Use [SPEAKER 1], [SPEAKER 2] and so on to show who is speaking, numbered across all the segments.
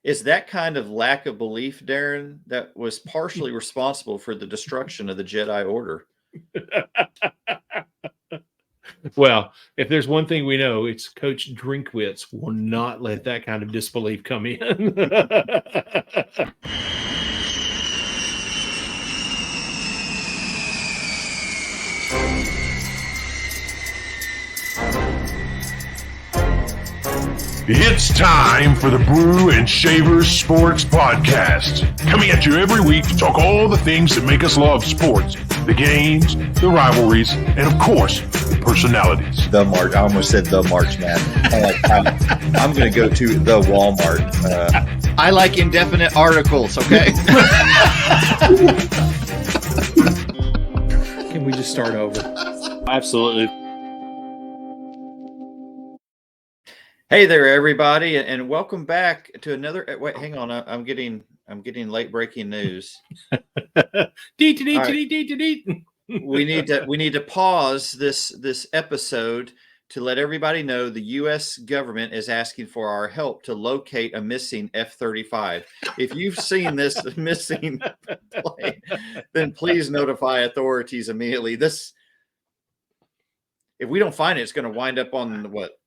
[SPEAKER 1] is that kind of lack of belief, Darren, that was partially responsible for the destruction of the Jedi Order.
[SPEAKER 2] Well, if there's one thing we know, it's Coach Drinkwitz will not let that kind of disbelief come in.
[SPEAKER 3] It's time for the Brew and Shavers Sports Podcast. Coming at you every week to talk all the things that make us love sports. The games, the rivalries, and of course, the personalities.
[SPEAKER 1] The March. I almost said the March Madness. I'm going to go to the Walmart. I like indefinite articles, okay?
[SPEAKER 2] Can we just start over?
[SPEAKER 4] Absolutely.
[SPEAKER 1] Hey there, everybody, and welcome back to another. Wait, hang on. I'm getting late breaking news. We need to pause this episode to let everybody know the U.S. government is asking for our help to locate a missing F-35. If you've seen this missing plane, then please notify authorities immediately. If we don't find it, it's going to wind up on what?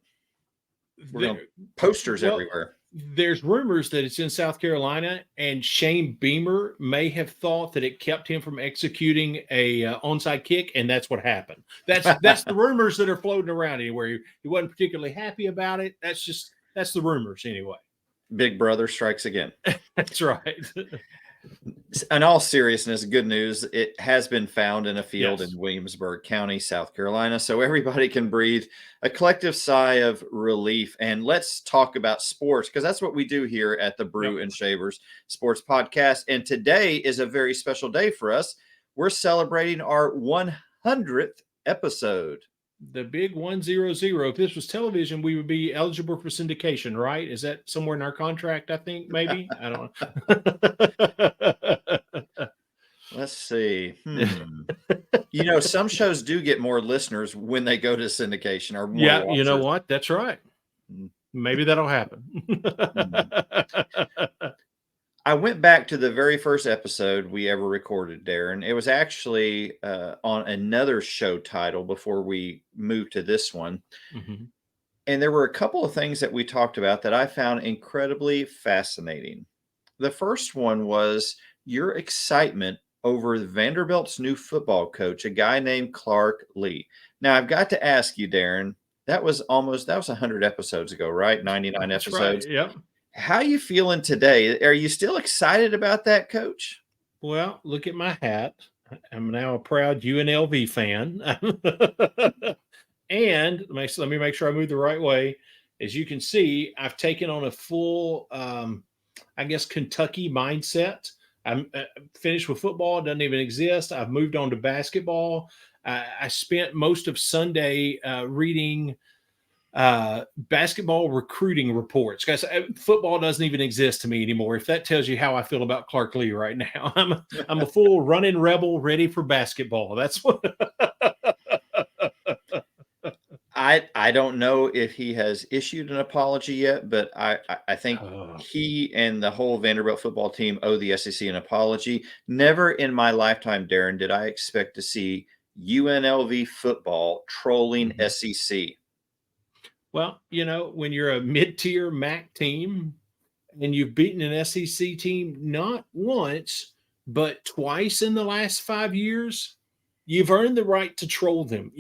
[SPEAKER 1] Posters everywhere.
[SPEAKER 2] There's rumors that it's in South Carolina, and Shane Beamer may have thought that it kept him from executing a onside kick, and that's what happened. That's the rumors that are floating around anywhere. He wasn't particularly happy about it. That's the rumors anyway.
[SPEAKER 1] Big Brother strikes again.
[SPEAKER 2] That's right.
[SPEAKER 1] In all seriousness, good news. It has been found in a field in Williamsburg County, South Carolina. So everybody can breathe a collective sigh of relief. And let's talk about sports, because that's what we do here at the Brew and Shavers Sports Podcast. And today is a very special day for us. We're celebrating our 100th episode.
[SPEAKER 2] The big 100. If this was television, we would be eligible for syndication, right? Is that somewhere in our contract? I think maybe. I don't
[SPEAKER 1] know. Let's see. Some shows do get more listeners when they go to syndication or more.
[SPEAKER 2] Yeah,
[SPEAKER 1] watchers.
[SPEAKER 2] You know what? That's right. Maybe that'll happen.
[SPEAKER 1] I went back to the very first episode we ever recorded, Darren. It was actually on another show title before we moved to this one. Mm-hmm. And there were a couple of things that we talked about that I found incredibly fascinating. The first one was your excitement over Vanderbilt's new football coach, a guy named Clark Lee. Now, I've got to ask you, Darren, that was 100 episodes ago, right? 99
[SPEAKER 2] That's
[SPEAKER 1] episodes.
[SPEAKER 2] Right. Yep.
[SPEAKER 1] How are you feeling today? Are you still excited about that, Coach?
[SPEAKER 2] Well, look at my hat. I'm now a proud UNLV fan. And let me make sure I move the right way. As you can see, I've taken on a full, Kentucky mindset. I'm finished with football. It doesn't even exist. I've moved on to basketball. I spent most of Sunday reading basketball recruiting reports. Guys, football doesn't even exist to me anymore. If that tells you how I feel about Clark Lee right now, I'm a full running rebel ready for basketball. That's what
[SPEAKER 1] I don't know if he has issued an apology yet, but I think he and the whole Vanderbilt football team owe the SEC an apology. Never in my lifetime, Darren, did I expect to see UNLV football trolling SEC.
[SPEAKER 2] Well, when you're a mid-tier MAC team and you've beaten an SEC team not once, but twice in the last 5 years, you've earned the right to troll them.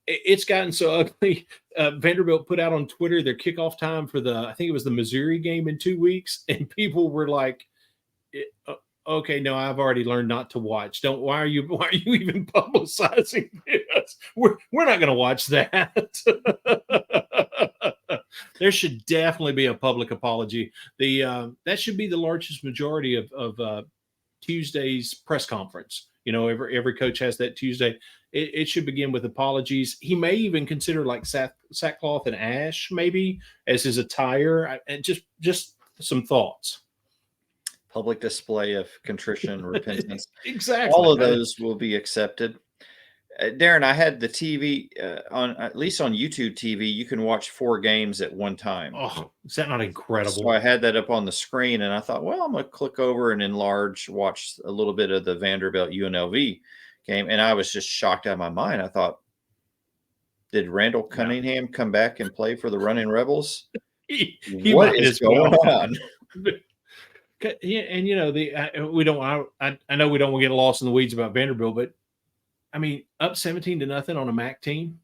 [SPEAKER 2] It's gotten so ugly. Vanderbilt put out on Twitter their kickoff time for I think it was the Missouri game in 2 weeks, and people were like, okay, no, I've already learned not to watch. Why are you even publicizing this? We're not going to watch that. There should definitely be a public apology. That should be the largest majority of Tuesday's press conference. Every coach has that Tuesday. It should begin with apologies. He may even consider like sackcloth and ash maybe as his attire, and just some thoughts.
[SPEAKER 1] Public display of contrition, repentance.
[SPEAKER 2] Exactly.
[SPEAKER 1] All of those will be accepted. Darren, I had the TV on, at least on YouTube TV, you can watch 4 games at one time.
[SPEAKER 2] Oh, is that not
[SPEAKER 1] So
[SPEAKER 2] incredible?
[SPEAKER 1] I had that up on the screen, and I thought, well, I'm going to click over and enlarge, watch a little bit of the Vanderbilt UNLV game, and I was just shocked out of my mind. I thought, did Randall Cunningham come back and play for the Running Rebels? What is going on?
[SPEAKER 2] Yeah, and we don't. I know we don't want to get lost in the weeds about Vanderbilt, but I mean, up 17-0 on a MAC team,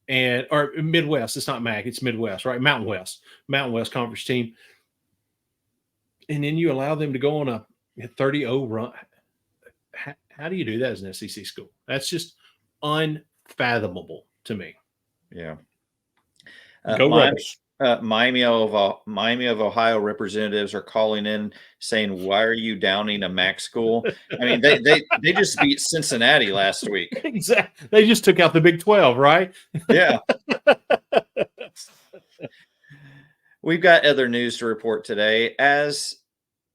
[SPEAKER 2] or Midwest. It's not MAC, it's Midwest, right? Mountain West Conference team, and then you allow them to go on a 30-0 run. How do you do that as an SEC school? That's just unfathomable to me.
[SPEAKER 1] Yeah.
[SPEAKER 2] Go Rebels.
[SPEAKER 1] Miami of Ohio representatives are calling in saying, "Why are you downing a MAC school?" I mean, they just beat Cincinnati last week.
[SPEAKER 2] Exactly. They just took out the Big 12, right?
[SPEAKER 1] Yeah. We've got other news to report today. As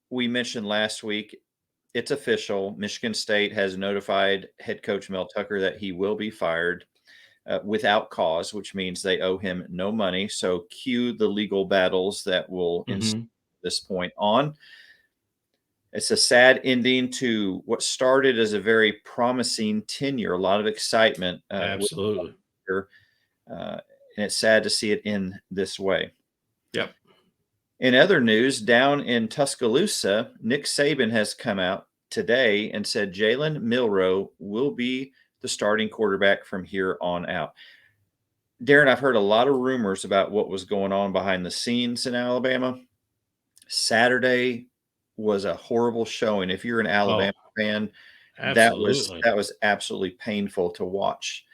[SPEAKER 1] we mentioned last week, it's official. Michigan State has notified head coach Mel Tucker that he will be fired without cause, which means they owe him no money. So cue the legal battles that will ensue this point on. It's a sad ending to what started as a very promising tenure, a lot of excitement.
[SPEAKER 2] Absolutely.
[SPEAKER 1] And it's sad to see it end this way.
[SPEAKER 2] Yep.
[SPEAKER 1] In other news, down in Tuscaloosa, Nick Saban has come out today and said Jalen Milroe will be the starting quarterback from here on out. Darren, I've heard a lot of rumors about what was going on behind the scenes in Alabama. Saturday was a horrible showing. If you're an Alabama fan, that was absolutely painful to watch.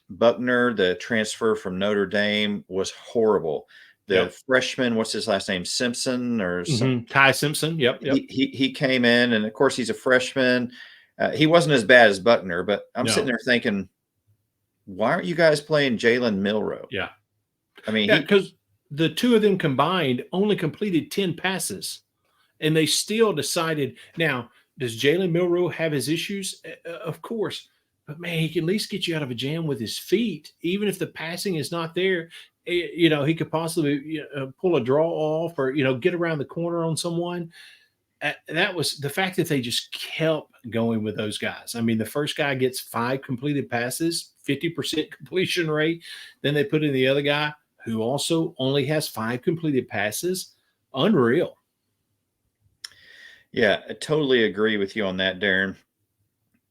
[SPEAKER 1] Buckner, the transfer from Notre Dame, was horrible. The freshman, what's his last name? Simpson or something?
[SPEAKER 2] Ty Simpson. Yep.
[SPEAKER 1] He came in, and of course he's a freshman. He wasn't as bad as Buckner, but I'm sitting there thinking, why aren't you guys playing Jalen Milroe?
[SPEAKER 2] Yeah.
[SPEAKER 1] I mean,
[SPEAKER 2] because the two of them combined only completed 10 passes, and they still decided. Now, does Jalen Milroe have his issues? Of course. But, man, he can at least get you out of a jam with his feet. Even if the passing is not there, he could possibly pull a draw off or, get around the corner on someone. That was the fact that they just kept going with those guys. I mean, the first guy gets 5 completed passes, 50% completion rate. Then they put in the other guy who also only has 5 completed passes. Unreal.
[SPEAKER 1] Yeah, I totally agree with you on that, Darren.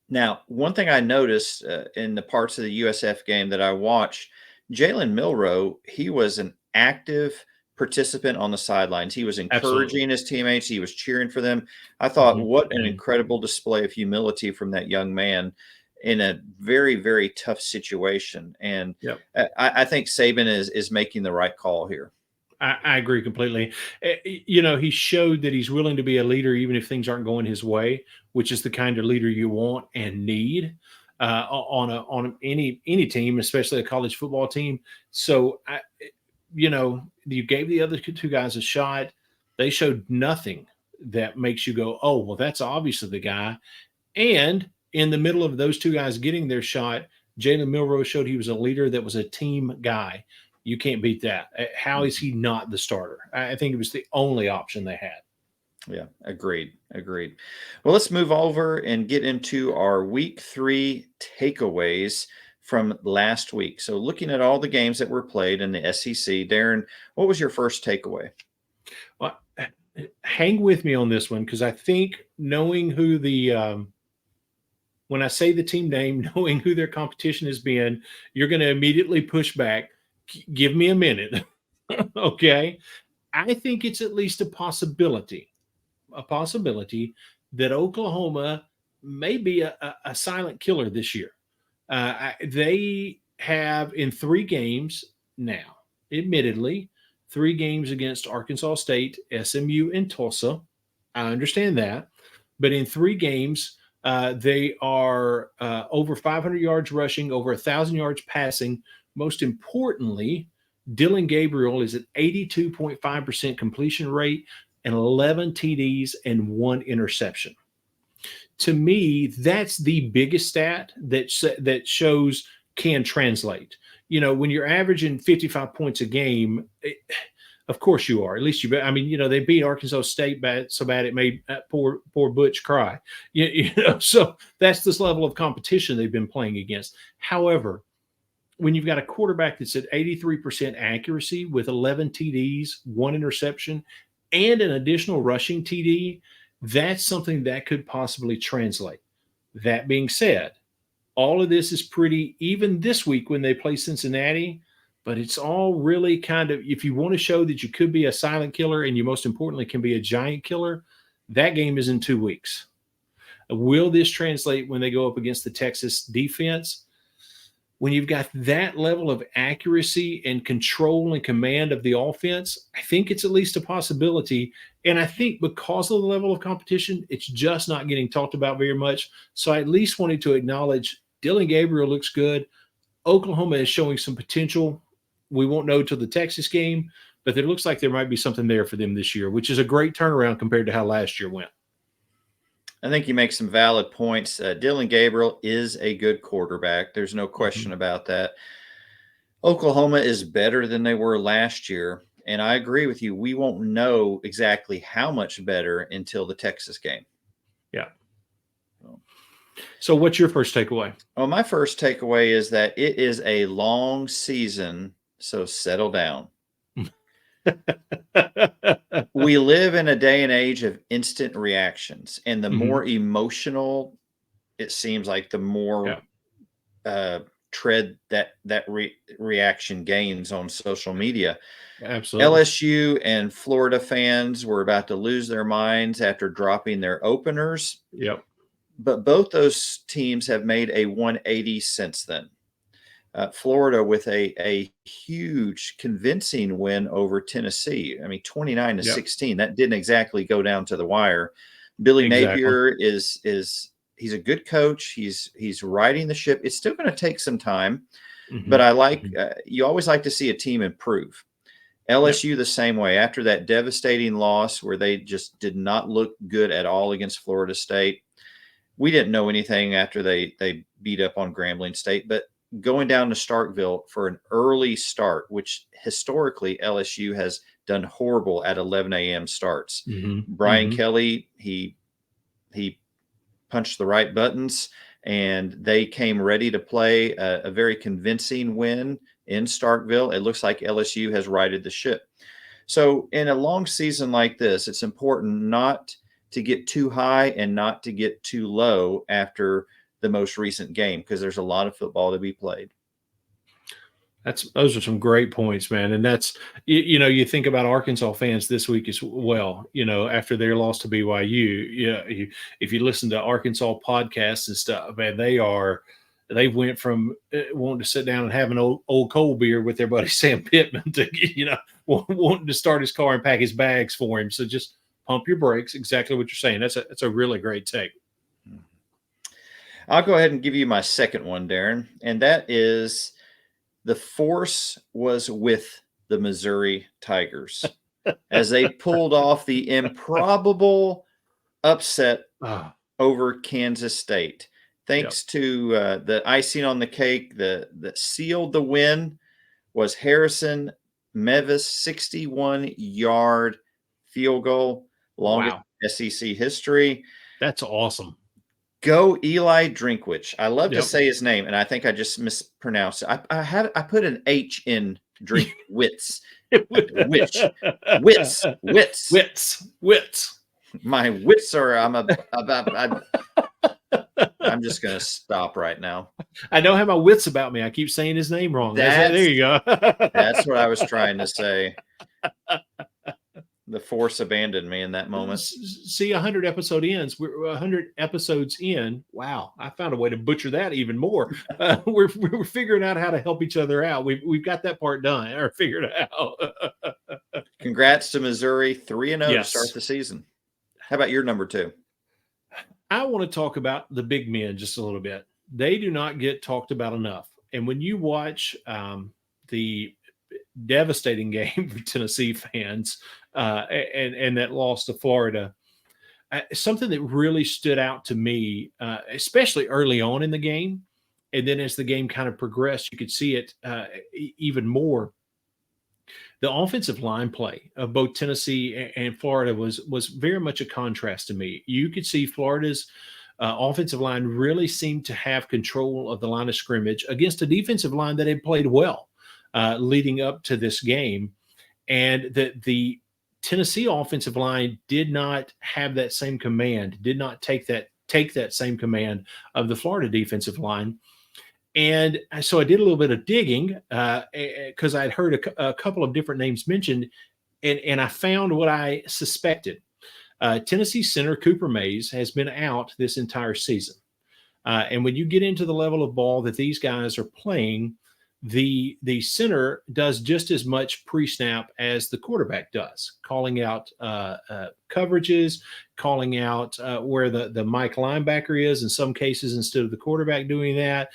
[SPEAKER 1] Now, one thing I noticed in the parts of the USF game that I watched, Jalen Milroe, he was an active participant on the sidelines. He was encouraging his teammates. He was cheering for them. I thought, what an incredible display of humility from that young man in a very, very tough situation. And I think Saban is making the right call here.
[SPEAKER 2] I agree completely. He showed that he's willing to be a leader even if things aren't going his way, which is the kind of leader you want and need on any team, especially a college football team. So, you gave the other 2 guys a shot. They showed nothing that makes you go, oh, well, that's obviously the guy. And in the middle of those 2 guys getting their shot, Jalen Milroe showed he was a leader that was a team guy. You can't beat that. How is he not the starter? I think it was the only option they had.
[SPEAKER 1] Yeah, agreed. Well, let's move over and get into our week 3 takeaways from last week. So looking at all the games that were played in the SEC, Darren, what was your first takeaway?
[SPEAKER 2] Well, hang with me on this one, because I think knowing who when I say the team name, knowing who their competition has been, you're going to immediately push back. Give me a minute. Okay. I think it's at least a possibility that Oklahoma may be a silent killer this year. They have in 3 games now, admittedly, 3 games against Arkansas State, SMU, and Tulsa. I understand that. But in 3 games, they are over 500 yards rushing, over 1,000 yards passing. Most importantly, Dylan Gabriel is at 82.5% completion rate and 11 TDs and 1 interception. to me, that's the biggest stat that shows can translate. When you're averaging 55 points a game, of course you are. At least I mean, they beat Arkansas State so bad it made poor Butch cry. So that's this level of competition they've been playing against. However, when you've got a quarterback that's at 83% accuracy with 11 TDs, 1 interception, and an additional rushing TD, that's something that could possibly translate. That being said, all of this is pretty even this week when they play Cincinnati, but it's all really kind of, if you want to show that you could be a silent killer and you most importantly can be a giant killer, that game is in 2 weeks. Will this translate when they go up against the Texas defense? When you've got that level of accuracy and control and command of the offense, I think it's at least a possibility. And I think because of the level of competition, it's just not getting talked about very much. So I at least wanted to acknowledge Dylan Gabriel looks good. Oklahoma is showing some potential. We won't know till the Texas game, but it looks like there might be something there for them this year, which is a great turnaround compared to how last year went.
[SPEAKER 1] I think you make some valid points. Dylan Gabriel is a good quarterback. There's no question about that. Oklahoma is better than they were last year. And I agree with you. We won't know exactly how much better until the Texas game.
[SPEAKER 2] Yeah. So what's your first takeaway?
[SPEAKER 1] Well, my first takeaway is that it is a long season, so settle down. We live in a day and age of instant reactions, and the more emotional it seems like, the more tread that reaction gains on social media.
[SPEAKER 2] Absolutely.
[SPEAKER 1] LSU and Florida fans were about to lose their minds after dropping their openers.
[SPEAKER 2] Yep.
[SPEAKER 1] But both those teams have made a 180 since then. Florida with a huge convincing win over Tennessee. I mean, 29-16. That didn't exactly go down to the wire. Billy Napier is he's a good coach. He's riding the ship. It's still going to take some time, but I like you always like to see a team improve. LSU the same way. After that devastating loss where they just did not look good at all against Florida State, we didn't know anything after they beat up on Grambling State, but going down to Starkville for an early start, which historically LSU has done horrible at 11 a.m. starts. Brian Kelly, he punched the right buttons, and they came ready to play a very convincing win in Starkville. It looks like LSU has righted the ship. So in a long season like this, it's important not to get too high and not to get too low after the most recent game, because there's a lot of football to be played.
[SPEAKER 2] Those are some great points, man. And that's, you think about Arkansas fans this week as well, after their loss to BYU, if you listen to Arkansas podcasts and stuff, man, they went from wanting to sit down and have an old cold beer with their buddy Sam Pittman to, wanting to start his car and pack his bags for him. So just pump your brakes. Exactly what you're saying. That's a really great take.
[SPEAKER 1] I'll go ahead and give you my second one, Darren, and that is the force was with the Missouri Tigers as they pulled off the improbable upset over Kansas State. Thanks to the icing on the cake, that sealed the win was Harrison Mevis' 61-yard field goal, longest SEC history.
[SPEAKER 2] That's awesome.
[SPEAKER 1] Go Eli Drinkwitz. I love to say his name, and I think I just mispronounced it. I put an H in Drinkwitz. Wits. My wits are. I'm just gonna stop right now.
[SPEAKER 2] I don't have my wits about me. I keep saying his name wrong. There you go.
[SPEAKER 1] That's what I was trying to say. The force abandoned me in that moment.
[SPEAKER 2] See, 100 episodes in. Wow, I found a way to butcher that even more. We're figuring out how to help each other out. We've got that part done or figured out.
[SPEAKER 1] Congrats to Missouri, 3-0 to start the season. How about your number two?
[SPEAKER 2] I want to talk about the big men just a little bit. They do not get talked about enough. And when you watch the devastating game for Tennessee fans and that loss to Florida, something that really stood out to me, especially early on in the game, and then as the game kind of progressed, you could see it even more. The offensive line play of both Tennessee and Florida was very much a contrast to me. You could see Florida's offensive line really seemed to have control of the line of scrimmage against a defensive line that had played well leading up to this game, and the Tennessee offensive line did not have that same command, did not take that same command of the Florida defensive line. And so I did a little bit of digging because I'd heard a couple of different names mentioned, and I found what I suspected. Tennessee center Cooper Mays has been out this entire season. And when you get into the level of ball that these guys are playing, the center does just as much pre-snap as the quarterback does, calling out coverages, calling out where the Mike linebacker is in some cases instead of the quarterback doing that,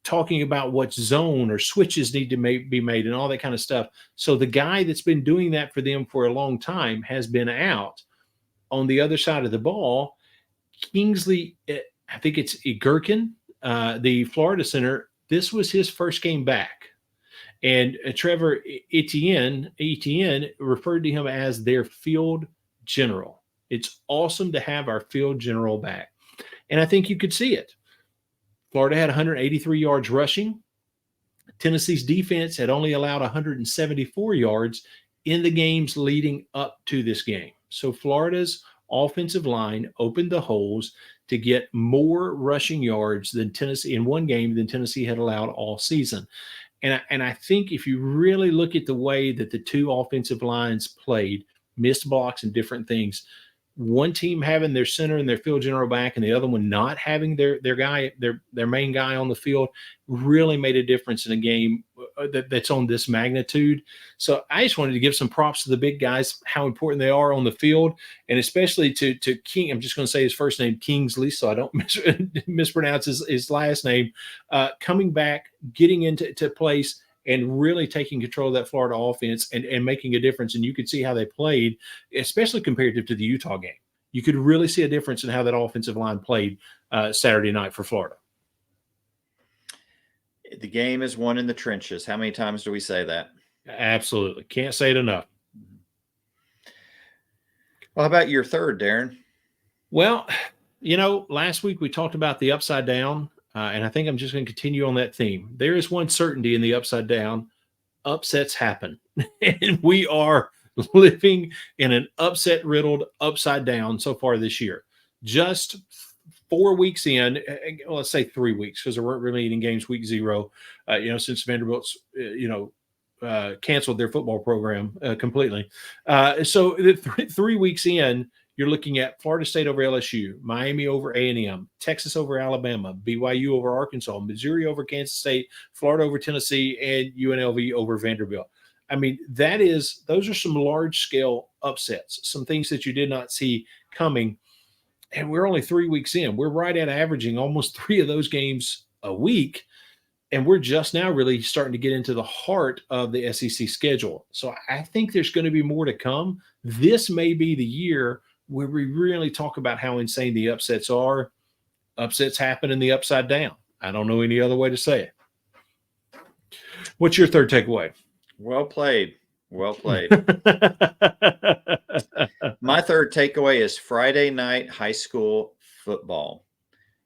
[SPEAKER 2] talking about what zone or switches need to be made and all that kind of stuff. So the guy that's been doing that for them for a long time has been out. On the other side of the ball, Kingsley, I think it's Igurkin, the Florida center, this was his first game back. And Trevor Etienne referred to him as their field general. It's awesome to have our field general back. And I think you could see it. Florida had 183 yards rushing. Tennessee's defense had only allowed 174 yards in the games leading up to this game. So Florida's offensive line opened the holes to get more rushing yards than Tennessee in one game than Tennessee had allowed all season. And I think if you really look at the way that the two offensive lines played, missed blocks and different things, one team having their center and their field general back and the other one not having their main guy on the field really made a difference in a game that's on this magnitude. So I just wanted to give some props to the big guys, how important they are on the field, and especially to King. I'm just going to say his first name, Kingsley, so I don't mispronounce his last name, coming back, getting into place, and really taking control of that Florida offense and making a difference. And you could see how they played, especially comparative to the Utah game. You could really see a difference in how that offensive line played Saturday night for Florida.
[SPEAKER 1] The game is won in the trenches. How many times do we say that?
[SPEAKER 2] Absolutely. Can't say it enough.
[SPEAKER 1] Well, how about your third, Darren?
[SPEAKER 2] Well, last week we talked about the upside down. And I think I'm just going to continue on that theme. There is one certainty in the upside down. Upsets happen. And we are living in an upset-riddled upside down so far this year. Just 4 weeks in, well, let's say 3 weeks, because there weren't really any games week 0, since Vanderbilt's, canceled their football program completely. So 3 weeks in, you're looking at Florida State over LSU, Miami over A&M, Texas over Alabama, BYU over Arkansas, Missouri over Kansas State, Florida over Tennessee, and UNLV over Vanderbilt. I mean, those are some large-scale upsets, some things that you did not see coming. And we're only 3 weeks in. We're right at averaging almost 3 of those games a week. And we're just now really starting to get into the heart of the SEC schedule. So I think there's going to be more to come. This may be the year where we really talk about how insane the upsets are. Upsets happen in the upside down. I don't know any other way to say it. What's your third takeaway?
[SPEAKER 1] Well played. Well played. My third takeaway is Friday night high school football.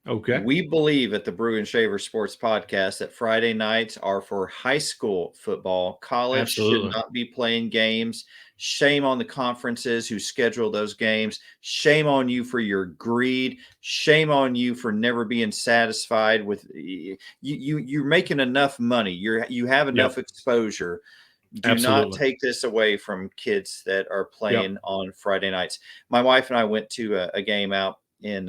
[SPEAKER 2] Okay.
[SPEAKER 1] We believe at the Brew and Shaver Sports Podcast that Friday nights are for high school football. College
[SPEAKER 2] Absolutely.
[SPEAKER 1] should not be playing games. Shame on the conferences who schedule those games. Shame on you for your greed. Shame on you for never being satisfied with you're making enough money. You have enough exposure. Do not take this away from kids that are playing on Friday nights. My wife and I went to a game out in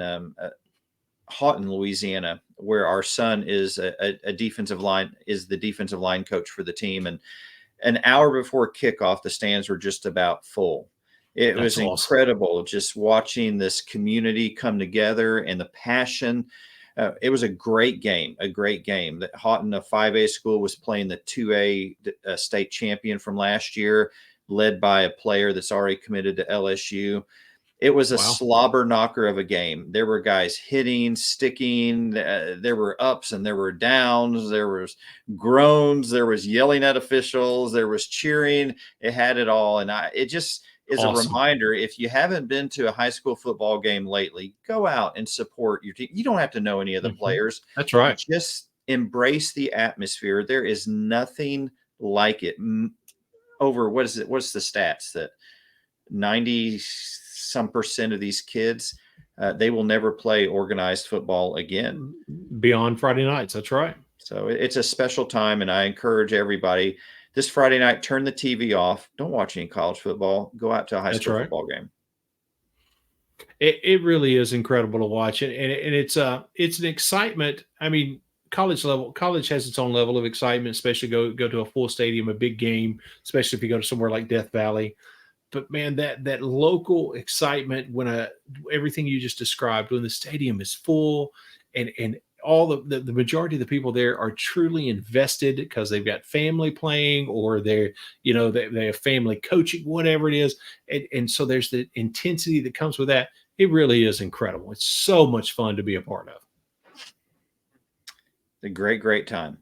[SPEAKER 1] Houghton, Louisiana, where our son is the defensive line coach for the team. And an hour before kickoff, the stands were just about full. It was incredible just watching this community come together and the passion. It was a great game. That Houghton, a 5A school, was playing the 2A state champion from last year. led by a player that's already committed to LSU. It was a slobber knocker of a game. There were guys hitting, sticking. There were ups and there were downs. There was groans. There was yelling at officials. There was cheering. It had it all. And it just is a reminder. If you haven't been to a high school football game lately, go out and support your team. You don't have to know any of the players.
[SPEAKER 2] That's right.
[SPEAKER 1] Just embrace the atmosphere. There is nothing like it. Over what is it? What's the stats that 90% of these kids, they will never play organized football again
[SPEAKER 2] beyond Friday nights. That's right.
[SPEAKER 1] So it's a special time, and I encourage everybody this Friday night, turn the TV off. Don't watch any college football. Go out to a high school football game.
[SPEAKER 2] It really is incredible to watch, and it's an excitement. I mean, college has its own level of excitement, especially go to a full stadium, a big game, especially if you go to somewhere like Death Valley. But man, that local excitement when everything you just described, when the stadium is full and all the majority of the people there are truly invested because they've got family playing or they have family coaching, whatever it is. And so there's the intensity that comes with that. It really is incredible. It's so much fun to be a part of.
[SPEAKER 1] A great, great time.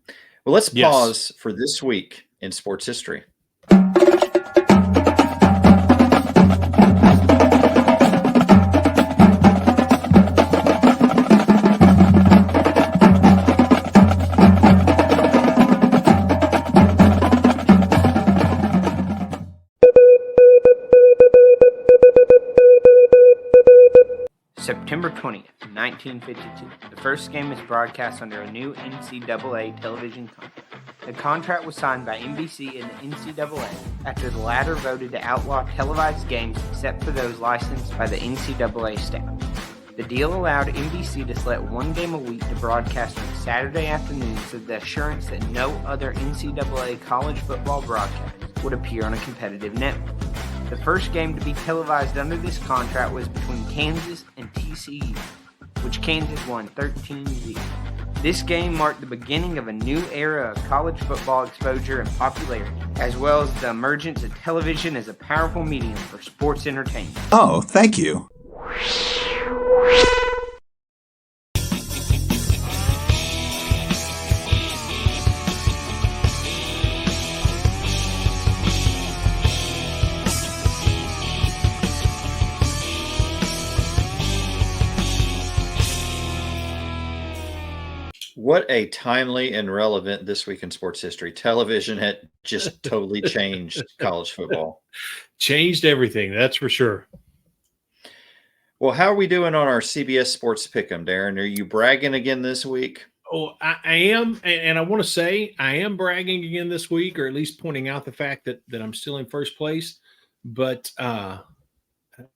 [SPEAKER 1] Well, let's pause for this week in sports history.
[SPEAKER 4] September 20th, 1952. The first game is broadcast under a new NCAA television contract. The contract was signed by NBC and the NCAA after the latter voted to outlaw televised games except for those licensed by the NCAA staff. The deal allowed NBC to select one game a week to broadcast on Saturday afternoons with the assurance that no other NCAA college football broadcast would appear on a competitive network. The first game to be televised under this contract was between Kansas and TCU, which Kansas won 13-0. This game marked the beginning of a new era of college football exposure and popularity, as well as the emergence of television as a powerful medium for sports entertainment.
[SPEAKER 5] Oh, thank you.
[SPEAKER 1] What a timely and relevant this week in sports history. Television had just totally changed college football.
[SPEAKER 2] Changed everything, that's for sure.
[SPEAKER 1] Well, how are we doing on our CBS Sports Pickem, Darren? Are you bragging again this week?
[SPEAKER 2] Oh, I am, and I want to say I am bragging again this week, or at least pointing out the fact that I'm still in first place. But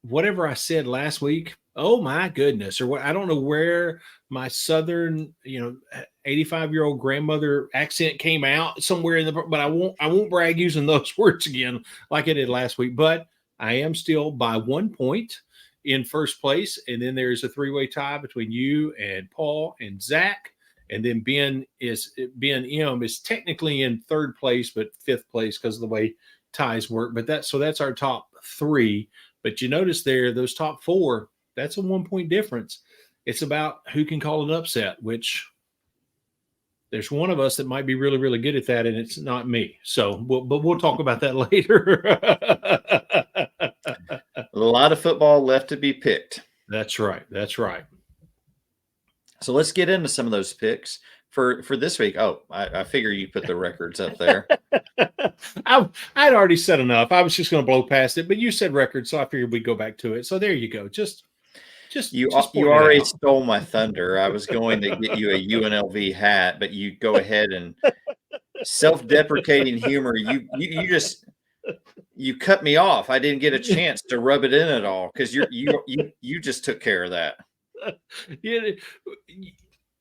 [SPEAKER 2] whatever I said last week, oh my goodness, or what, I don't know where my Southern, 85-year-old grandmother accent came out somewhere in but I won't brag using those words again like I did last week. But I am still by 1 point in first place, and then there's a three-way tie between you and Paul and Zach, and then Ben M is technically in third place but fifth place because of the way ties work. But that's our top three. But you notice there, those top four, that's a 1 point difference. It's about who can call an upset, which there's one of us that might be really, really good at that, and it's not me. So, but we'll talk about that later.
[SPEAKER 1] A lot of football left to be picked.
[SPEAKER 2] That's right. That's right.
[SPEAKER 1] So let's get into some of those picks for this week. Oh, I figure you put the records up there.
[SPEAKER 2] I'd already said enough. I was just going to blow past it, but you said records, so I figured we'd go back to it. So there you go. You
[SPEAKER 1] already stole my thunder. I was going to get you a UNLV hat, but you go ahead and self-deprecating humor. You cut me off. I didn't get a chance to rub it in at all because you just took care of that.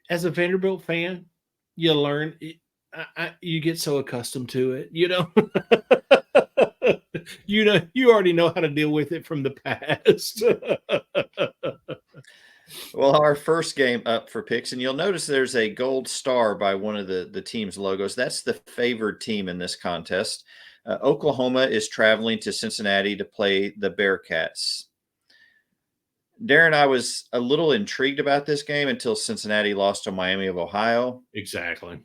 [SPEAKER 2] As a Vanderbilt fan, you learn. You get so accustomed to it, you already know how to deal with it from the past.
[SPEAKER 1] Well, our first game up for picks, and you'll notice there's a gold star by one of the team's logos. That's the favored team in this contest. Oklahoma is traveling to Cincinnati to play the Bearcats. Darren, I was a little intrigued about this game until Cincinnati lost to Miami of Ohio.
[SPEAKER 2] Exactly.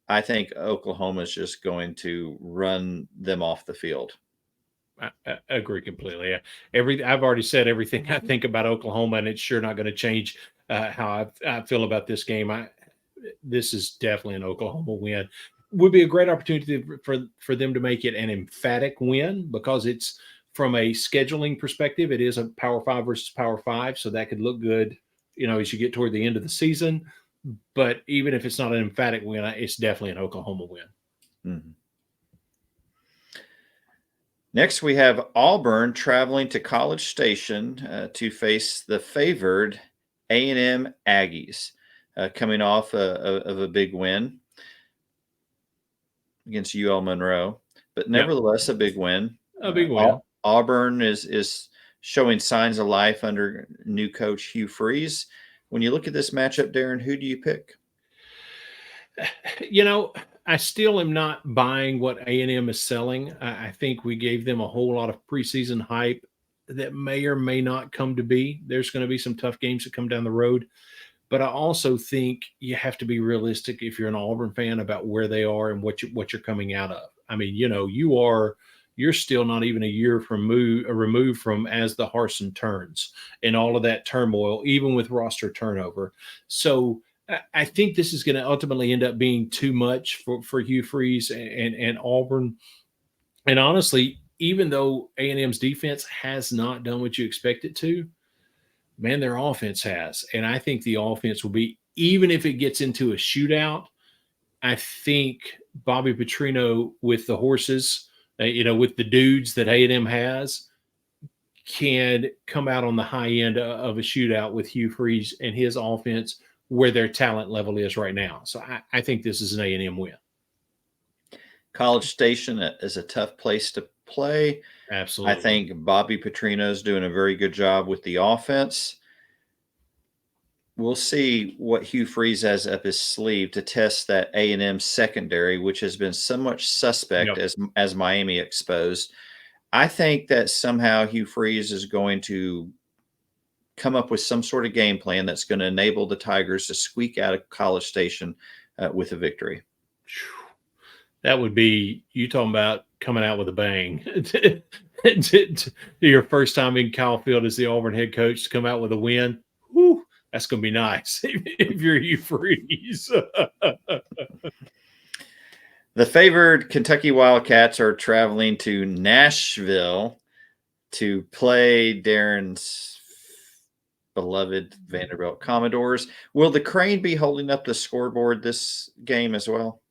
[SPEAKER 1] I think Oklahoma is just going to run them off the field.
[SPEAKER 2] I agree completely. I've already said everything I think about Oklahoma, and it's sure not going to change how I feel about this game. This is definitely an Oklahoma win. Would be a great opportunity for them to make it an emphatic win, because it's, from a scheduling perspective, it is a Power 5 versus Power 5, so that could look good, as you get toward the end of the season. But even if it's not an emphatic win, it's definitely an Oklahoma win.
[SPEAKER 1] Mm-hmm. Next, we have Auburn traveling to College Station to face the favored A&M Aggies, coming off of a big win against UL Monroe, but nevertheless a big win.
[SPEAKER 2] A big win.
[SPEAKER 1] Auburn is showing signs of life under new coach Hugh Freeze. When you look at this matchup, Darren, who do you pick?
[SPEAKER 2] I still am not buying what A&M is selling. I think we gave them a whole lot of preseason hype that may or may not come to be. There's going to be some tough games that come down the road. But I also think you have to be realistic if you're an Auburn fan about where they are and what you're coming out of. I mean, you're still not even a year removed from as the Harsin turns and all of that turmoil, even with roster turnover. So I think this is going to ultimately end up being too much for Hugh Freeze and Auburn. And honestly, even though A&M's defense has not done what you expect it to, man, their offense has. And I think the offense will be, even if it gets into a shootout, I think Bobby Petrino with the horses, with the dudes that A&M has, can come out on the high end of a shootout with Hugh Freeze and his offense where their talent level is right now. So I think this is an A&M win.
[SPEAKER 1] College Station is a tough place to play.
[SPEAKER 2] Absolutely.
[SPEAKER 1] I think Bobby Petrino is doing a very good job with the offense. We'll see what Hugh Freeze has up his sleeve to test that A&M secondary, which has been so much suspect as Miami exposed. I think that somehow Hugh Freeze is going to come up with some sort of game plan that's going to enable the Tigers to squeak out of College Station with a victory.
[SPEAKER 2] That would be, you talking about coming out with a bang. Your first time in Kyle Field as the Auburn head coach to come out with a win. Whew, that's going to be nice if you're Hugh Freeze.
[SPEAKER 1] The favored Kentucky Wildcats are traveling to Nashville to play Darren's beloved Vanderbilt Commodores. Will the Crane be holding up the scoreboard this game as well?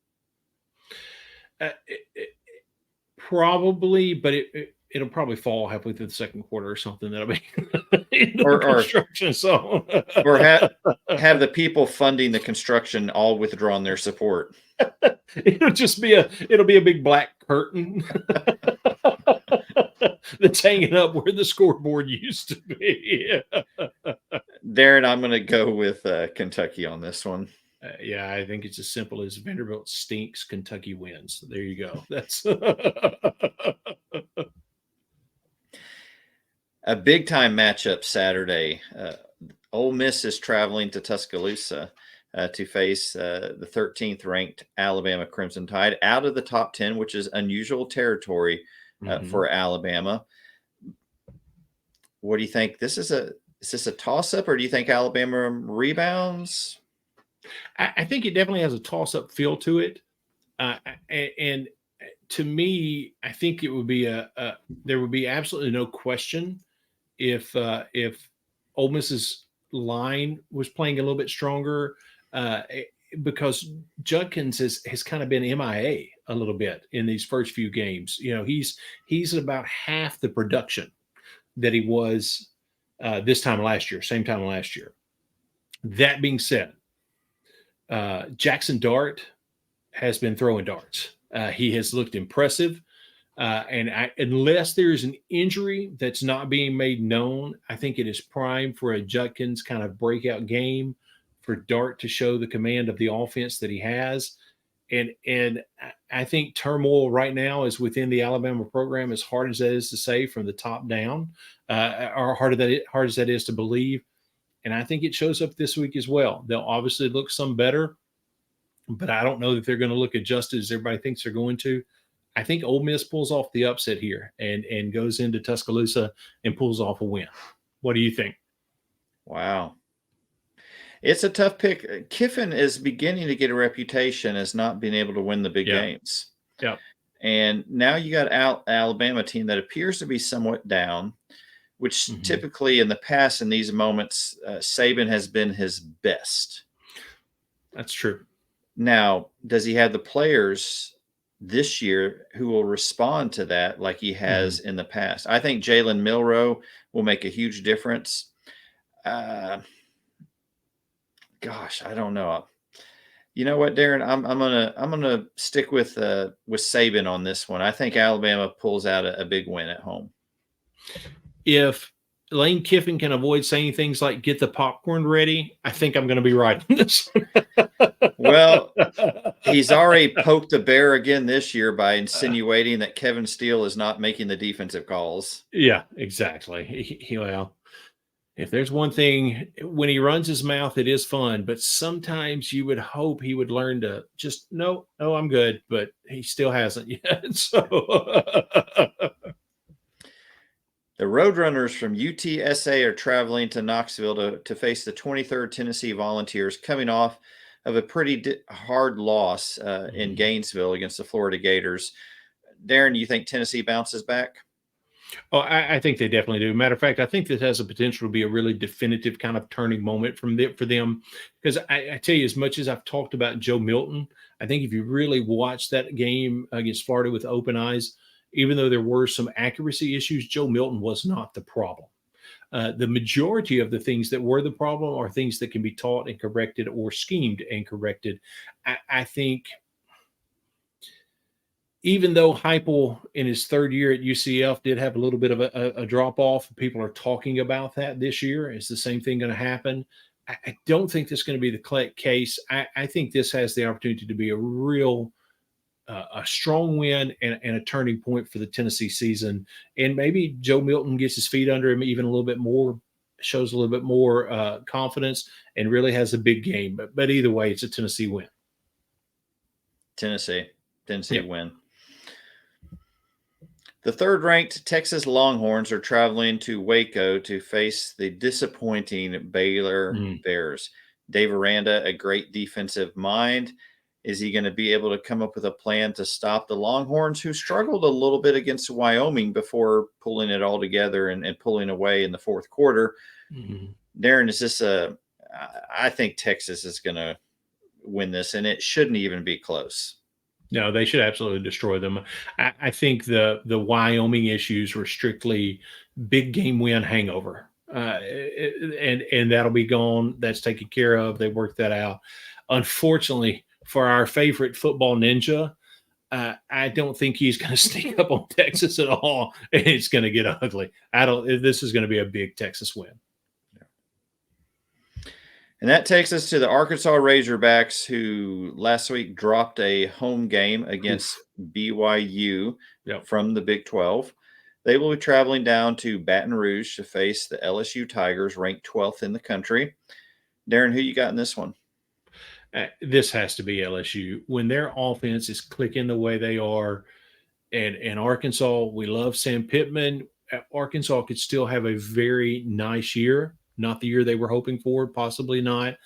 [SPEAKER 2] Probably, but it'll probably fall halfway through the second quarter or something. That'll be in the construction zone.
[SPEAKER 1] Or have the people funding the construction all withdrawn their support.
[SPEAKER 2] It'll be a big black curtain that's hanging up where the scoreboard used to be.
[SPEAKER 1] Darren, I'm going to go with Kentucky on this one.
[SPEAKER 2] Yeah, I think it's as simple as Vanderbilt stinks, Kentucky wins. There you go. That's
[SPEAKER 1] a big time matchup Saturday. Ole Miss is traveling to Tuscaloosa to face the 13th ranked Alabama Crimson Tide out of the top 10, which is unusual territory for Alabama. What do you think? Is this a toss up, or do you think Alabama rebounds?
[SPEAKER 2] I think it definitely has a toss up feel to it. And to me, I think it would be there would be absolutely no question if Ole Miss's line was playing a little bit stronger, because Judkins has kind of been MIA a little bit in these first few games. He's about half the production that he was same time last year. That being said, Jackson Dart has been throwing darts. He has looked impressive. And unless there's an injury that's not being made known, I think it is prime for a Judkins kind of breakout game for Dart to show the command of the offense that he has. And I think turmoil right now is within the Alabama program, as hard as that is to say from the top down, or hard as that is to believe. And I think it shows up this week as well. They'll obviously look some better, but I don't know that they're going to look adjusted as everybody thinks they're going to. I think Ole Miss pulls off the upset here and goes into Tuscaloosa and pulls off a win. What do you think?
[SPEAKER 1] Wow. It's a tough pick. Kiffin is beginning to get a reputation as not being able to win the big games.
[SPEAKER 2] Yeah.
[SPEAKER 1] And now you got Alabama team that appears to be somewhat down, which typically in the past in these moments, Saban has been his best.
[SPEAKER 2] That's true.
[SPEAKER 1] Now, does he have the players this year who will respond to that like he has in the past? I think Jalen Milroe will make a huge difference. Gosh, I don't know. You know what, Darren? I'm gonna stick with Saban on this one. I think Alabama pulls out a big win at home.
[SPEAKER 2] If Lane Kiffin can avoid saying things like "get the popcorn ready," I think I'm going to be right on this.
[SPEAKER 1] Well, he's already poked the bear again this year by insinuating that Kevin Steele is not making the defensive calls.
[SPEAKER 2] Yeah, exactly. Well, if there's one thing, when he runs his mouth, it is fun, but sometimes you would hope he would learn to just, no, I'm good, but he still hasn't yet. So
[SPEAKER 1] the Roadrunners from UTSA are traveling to Knoxville to face the 23rd Tennessee Volunteers, coming off of a pretty hard loss in Gainesville against the Florida Gators. Darren, do you think Tennessee bounces back?
[SPEAKER 2] Oh, I think they definitely do. Matter of fact, I think this has a potential to be a really definitive kind of turning moment for them. Because I tell you, as much as I've talked about Joe Milton, I think if you really watch that game against Florida with open eyes, even though there were some accuracy issues, Joe Milton was not the problem. The majority of the things that were the problem are things that can be taught and corrected or schemed and corrected. I think even though Heupel in his third year at UCF did have a little bit of a drop off, people are talking about that this year. Is the same thing going to happen? I don't think this is going to be the case. I think this has the opportunity to be a real a strong win and a turning point for the Tennessee season. And maybe Joe Milton gets his feet under him even a little bit more, shows a little bit more confidence, and really has a big game. But either way, it's a Tennessee win.
[SPEAKER 1] Tennessee win. The third-ranked Texas Longhorns are traveling to Waco to face the disappointing Baylor Bears. Dave Aranda, a great defensive mind. Is he going to be able to come up with a plan to stop the Longhorns, who struggled a little bit against Wyoming before pulling it all together and pulling away in the fourth quarter? Darren, is this I think Texas is going to win this, and it shouldn't even be close.
[SPEAKER 2] No, they should absolutely destroy them. I think the Wyoming issues were strictly big game win hangover, and that'll be gone. That's taken care of. They worked that out. Unfortunately, for our favorite football ninja, I don't think he's going to sneak up on Texas at all, and it's going to get ugly. This is going to be a big Texas win.
[SPEAKER 1] And that takes us to the Arkansas Razorbacks, who last week dropped a home game against BYU from the Big 12. They will be traveling down to Baton Rouge to face the LSU Tigers, ranked 12th in the country. Darren, who you got in this one?
[SPEAKER 2] This has to be LSU. When their offense is clicking the way they are, and Arkansas, we love Sam Pittman. Arkansas could still have a very nice year. Not the year they were hoping for, possibly not.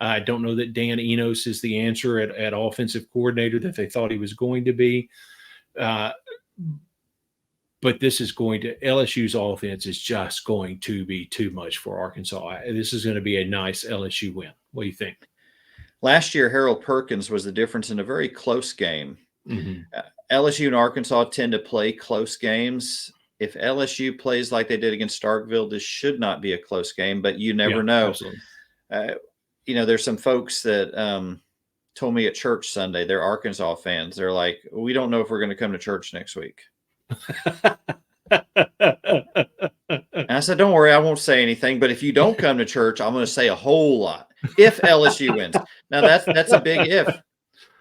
[SPEAKER 2] I don't know that Dan Enos is the answer at offensive coordinator that they thought he was going to be. But this is LSU's offense is just going to be too much for Arkansas. This is going to be a nice LSU win. What do you think?
[SPEAKER 1] Last year, Harold Perkins was the difference in a very close game. LSU and Arkansas tend to play close games. If LSU plays like they did against Starkville, this should not be a close game, but you never know. There's some folks that told me at church Sunday, they're Arkansas fans. They're like, we don't know if we're going to come to church next week. And I said, don't worry, I won't say anything. But if you don't come to church, I'm going to say a whole lot. If LSU wins. Now, that's a big if.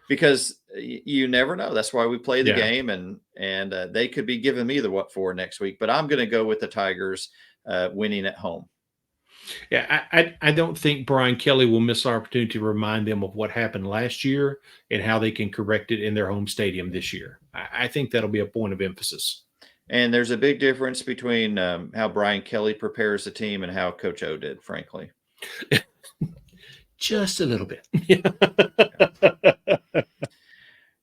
[SPEAKER 1] Because you never know. That's why we play the game, and they could be giving me the what for next week. But I'm going to go with the Tigers winning at home.
[SPEAKER 2] Yeah, I don't think Brian Kelly will miss the opportunity to remind them of what happened last year and how they can correct it in their home stadium this year. I think that'll be a point of emphasis.
[SPEAKER 1] And there's a big difference between how Brian Kelly prepares the team and how Coach O did, frankly.
[SPEAKER 2] Just a little bit.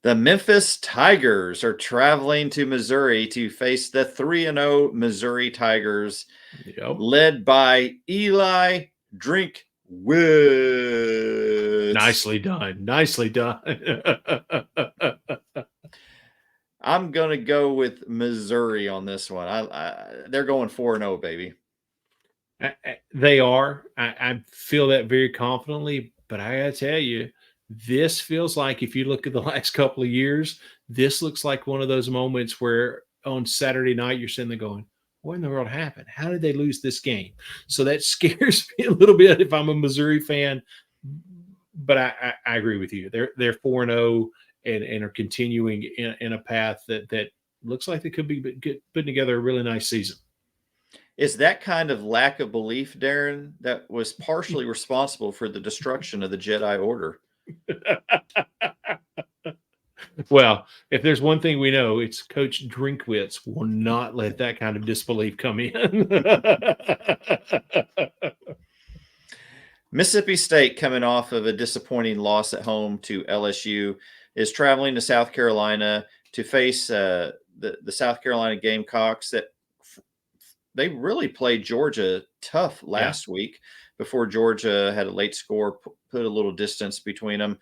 [SPEAKER 1] The Memphis Tigers are traveling to Missouri to face the 3-0 Missouri Tigers, led by Eli Drinkwitz.
[SPEAKER 2] Nicely done. Nicely done.
[SPEAKER 1] I'm going to go with Missouri on this one. They're going 4-0, baby.
[SPEAKER 2] They are. I feel that very confidently, but I got to tell you, this feels like, if you look at the last couple of years, this looks like one of those moments where on Saturday night you're sitting there going, what in the world happened? How did they lose this game? So that scares me a little bit if I'm a Missouri fan. But I agree with you. They're 4-0 and are continuing in a path that looks like they could be putting together a really nice season.
[SPEAKER 1] Is that kind of lack of belief, Darren, that was partially responsible for the destruction of the Jedi Order?
[SPEAKER 2] Well, if there's one thing we know, it's Coach Drinkwitz will not let that kind of disbelief come in.
[SPEAKER 1] Mississippi State, coming off of a disappointing loss at home to LSU, is traveling to South Carolina to face the South Carolina Gamecocks. That they really played Georgia tough last week before Georgia had a late score, put a little distance between them.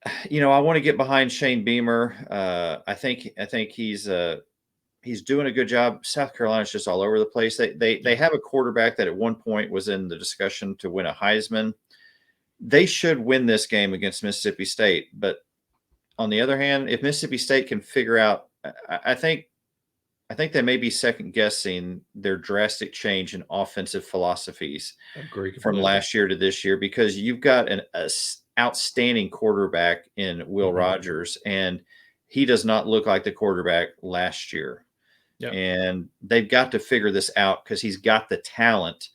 [SPEAKER 1] I want to get behind Shane Beamer. I think he's doing a good job. South Carolina's just all over the place. They have a quarterback that at one point was in the discussion to win a Heisman. They should win this game against Mississippi State. But on the other hand, if Mississippi State can figure out, I think they may be second guessing their drastic change in offensive philosophies from last year to this year, because you've got an outstanding quarterback in Will Rogers, and he does not look like the quarterback last year. Yep. And they've got to figure this out because he's got the talent,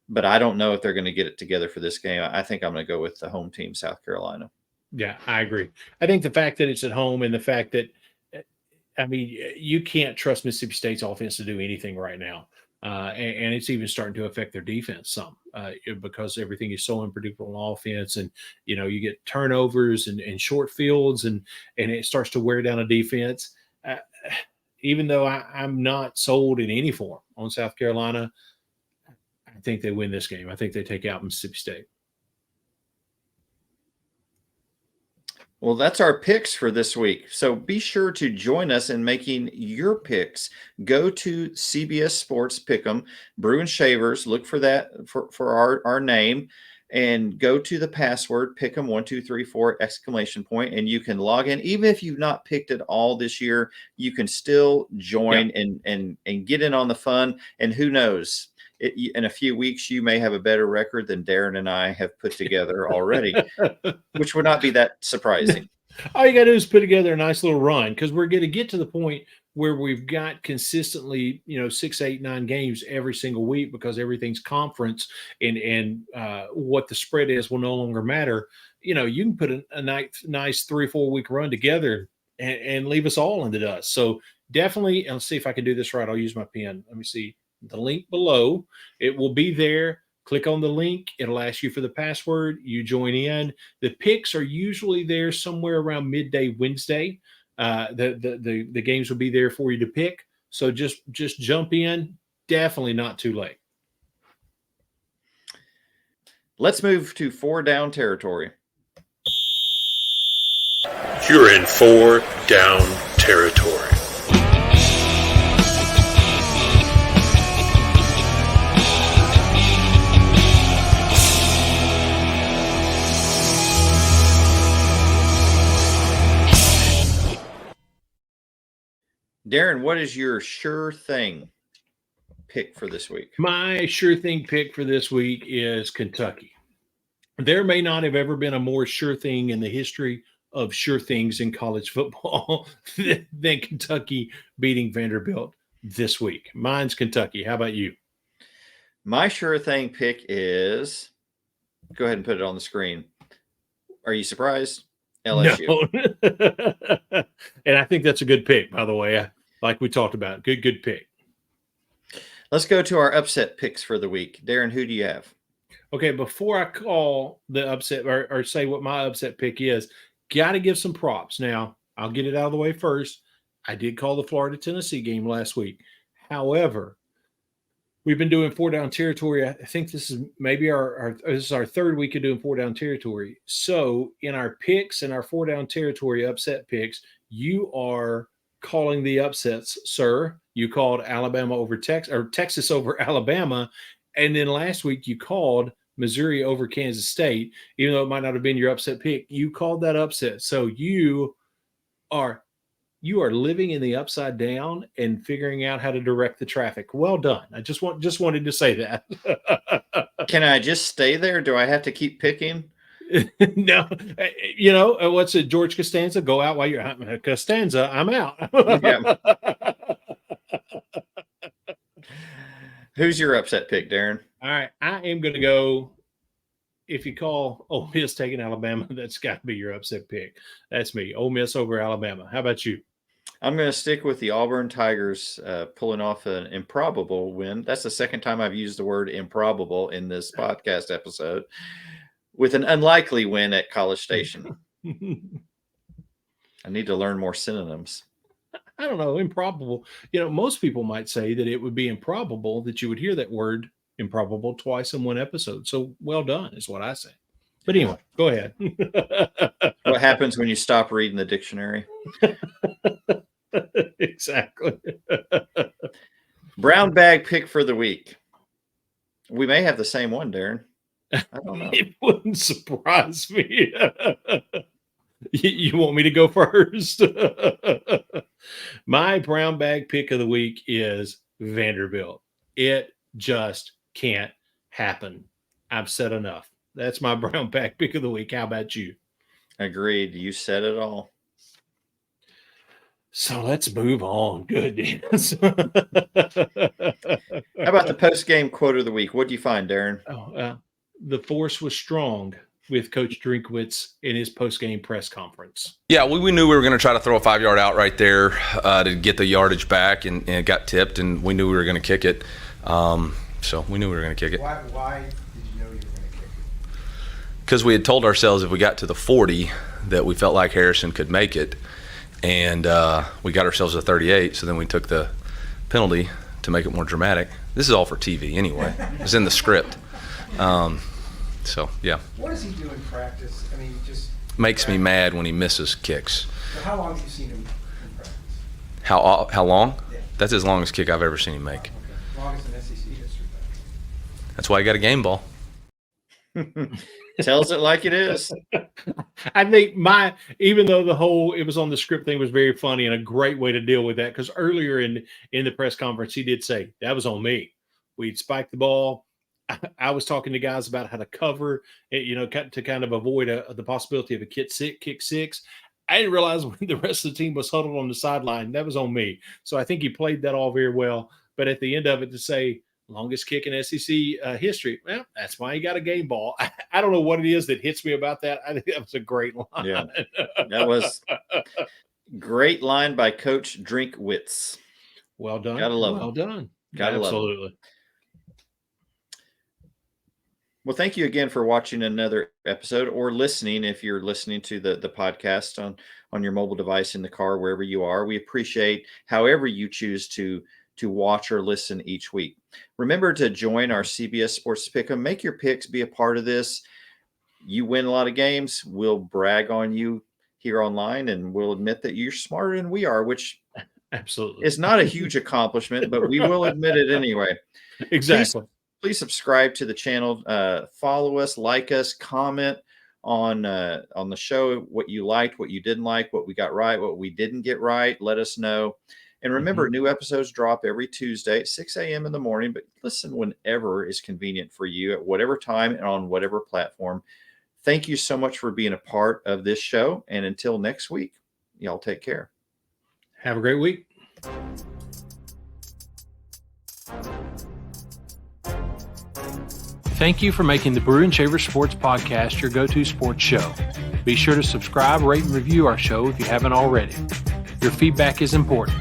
[SPEAKER 1] but I don't know if they're going to get it together for this game. I think I'm going to go with the home team, South Carolina.
[SPEAKER 2] Yeah, I agree. I think the fact that it's at home and the fact that, I mean, you can't trust Mississippi State's offense to do anything right now. And it's even starting to affect their defense some because everything is so unpredictable on offense. And, you get turnovers and short fields and it starts to wear down a defense. Even though I'm not sold in any form on South Carolina, I think they win this game. I think they take out Mississippi State.
[SPEAKER 1] Well, that's our picks for this week. So be sure to join us in making your picks. Go to CBS Sports Pickem, Brew and Shavers. Look for that for our name, and go to the password Pickem1234 ! And you can log in. Even if you've not picked it all this year, you can still join and get in on the fun. And who knows? In a few weeks, you may have a better record than Darren and I have put together already, which would not be that surprising.
[SPEAKER 2] All you got to do is put together a nice little run, because we're going to get to the point where we've got consistently, 6, 8, 9 games every single week, because everything's conference and what the spread is will no longer matter. You can put a nice 3 or 4 week run together and leave us all in the dust. So definitely, and let's see if I can do this right. I'll use my pen. Let me see. The link below, it will be there. Click on the link. It'll ask you for the password. You join in. The picks are usually there somewhere around midday Wednesday. The games will be there for you to pick. So just jump in. Definitely not too late.
[SPEAKER 1] Let's move to 4 down territory.
[SPEAKER 3] You're in 4 down territory.
[SPEAKER 1] Darren, what is your sure thing pick for this week?
[SPEAKER 2] My sure thing pick for this week is Kentucky. There may not have ever been a more sure thing in the history of sure things in college football than Kentucky beating Vanderbilt this week. Mine's Kentucky. How about you?
[SPEAKER 1] My sure thing pick is, go ahead and put it on the screen. Are you surprised? LSU.
[SPEAKER 2] No. And I think that's a good pick, by the way. Like we talked about. Good pick.
[SPEAKER 1] Let's go to our upset picks for the week. Darren, who do you have?
[SPEAKER 2] Okay, before I call the upset or say what my upset pick is, got to give some props. Now, I'll get it out of the way first. I did call the Florida-Tennessee game last week. However, we've been doing 4-down territory. I think this is maybe this is our third week of doing 4-down territory. So in our picks and our 4-down territory upset picks, you are calling the upsets, sir. You called Alabama over Texas, or Texas over Alabama. And then last week you called Missouri over Kansas State, even though it might not have been your upset pick. You called that upset. So you are living in the upside down and figuring out how to direct the traffic. Well done. I just wanted to say that.
[SPEAKER 1] Can I just stay there? Do I have to keep picking?
[SPEAKER 2] No, what's it? George Costanza, go out while you're Costanza. I'm out.
[SPEAKER 1] Yeah. Who's your upset pick, Darren?
[SPEAKER 2] All right, I am going to go. If you call Ole Miss taking Alabama, that's got to be your upset pick. That's me. Ole Miss over Alabama. How about you?
[SPEAKER 1] I'm going to stick with the Auburn Tigers pulling off an improbable win. That's the second time I've used the word improbable in this podcast episode, with an unlikely win at College Station. I need to learn more synonyms.
[SPEAKER 2] I don't know. Improbable. Most people might say that it would be improbable that you would hear that word improbable twice in one episode. So well done is what I say. But anyway, go ahead.
[SPEAKER 1] What happens when you stop reading the dictionary?
[SPEAKER 2] Exactly.
[SPEAKER 1] Brown bag pick for the week. We may have the same one, Darren. I don't know.
[SPEAKER 2] It wouldn't surprise me. You want me to go first? My brown bag pick of the week is Vanderbilt. It just can't happen. I've said enough. That's my brown bag pick of the week. How about you?
[SPEAKER 1] Agreed. You said it all.
[SPEAKER 2] So let's move on. Goodness.
[SPEAKER 1] How about the post-game quote of the week? What do you find, Darren?
[SPEAKER 2] The force was strong with Coach Drinkwitz in his post-game press conference.
[SPEAKER 5] Yeah, we knew we were going to try to throw a 5-yard out right there to get the yardage back, and it got tipped, and we knew we were going to kick it. So we knew we were going to kick it.
[SPEAKER 6] Why did you know you were going to kick it?
[SPEAKER 5] Because we had told ourselves if we got to the 40 that we felt like Harrison could make it, and we got ourselves a 38, so then we took the penalty to make it more dramatic. This is all for TV anyway. It's in the script. So, yeah.
[SPEAKER 6] What does he do in practice? I mean, just
[SPEAKER 5] makes me mad when he misses kicks.
[SPEAKER 6] So how long have you seen him in practice?
[SPEAKER 5] How long?
[SPEAKER 6] Yeah.
[SPEAKER 5] That's as long as kick I've ever seen him make.
[SPEAKER 6] Okay. Longest in SEC history.
[SPEAKER 5] That's why he got a game ball.
[SPEAKER 1] Tells it like it is.
[SPEAKER 2] I think even though it was on the script thing was very funny and a great way to deal with that, because earlier in the press conference he did say that was on me. We'd spiked the ball. I was talking to guys about how to cover, to kind of avoid the possibility of a kick six. I didn't realize when the rest of the team was huddled on the sideline, that was on me. So I think he played that all very well. But at the end of it, to say longest kick in SEC history, well, that's why he got a game ball. I don't know what it is that hits me about that. I think that was a great line.
[SPEAKER 1] Yeah, that was great line by Coach Drinkwitz.
[SPEAKER 2] Well done.
[SPEAKER 1] Gotta love him.
[SPEAKER 2] Well done.
[SPEAKER 1] Gotta love him.
[SPEAKER 2] Absolutely.
[SPEAKER 1] Well, thank you again for watching another episode, or listening if you're listening to the podcast on your mobile device, in the car, wherever you are. We appreciate however you choose to watch or listen each week. Remember to join our CBS Sports Pickem. Make your picks, be a part of this. You win a lot of games, we'll brag on you here online, and we'll admit that you're smarter than we are, which
[SPEAKER 2] absolutely
[SPEAKER 1] is not a huge accomplishment, but we will admit it anyway.
[SPEAKER 2] Exactly.
[SPEAKER 1] Please subscribe to the channel, follow us, like us, comment on the show, what you liked, what you didn't like, what we got right, what we didn't get right. Let us know. And remember, new episodes drop every Tuesday at 6 a.m. in the morning, but listen whenever is convenient for you, at whatever time and on whatever platform. Thank you so much for being a part of this show. And until next week, y'all take care.
[SPEAKER 2] Have a great week. Thank you for making the Brew and Shaver Sports Podcast your go-to sports show. Be sure to subscribe, rate, and review our show if you haven't already. Your feedback is important.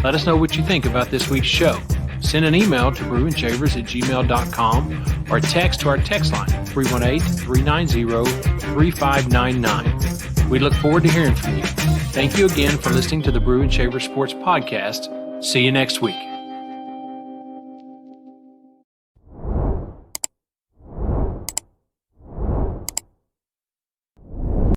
[SPEAKER 2] Let us know what you think about this week's show. Send an email to brewandshavers@gmail.com or text to our text line, 318-390-3599. We look forward to hearing from you. Thank you again for listening to the Brew and Shaver Sports Podcast. See you next week.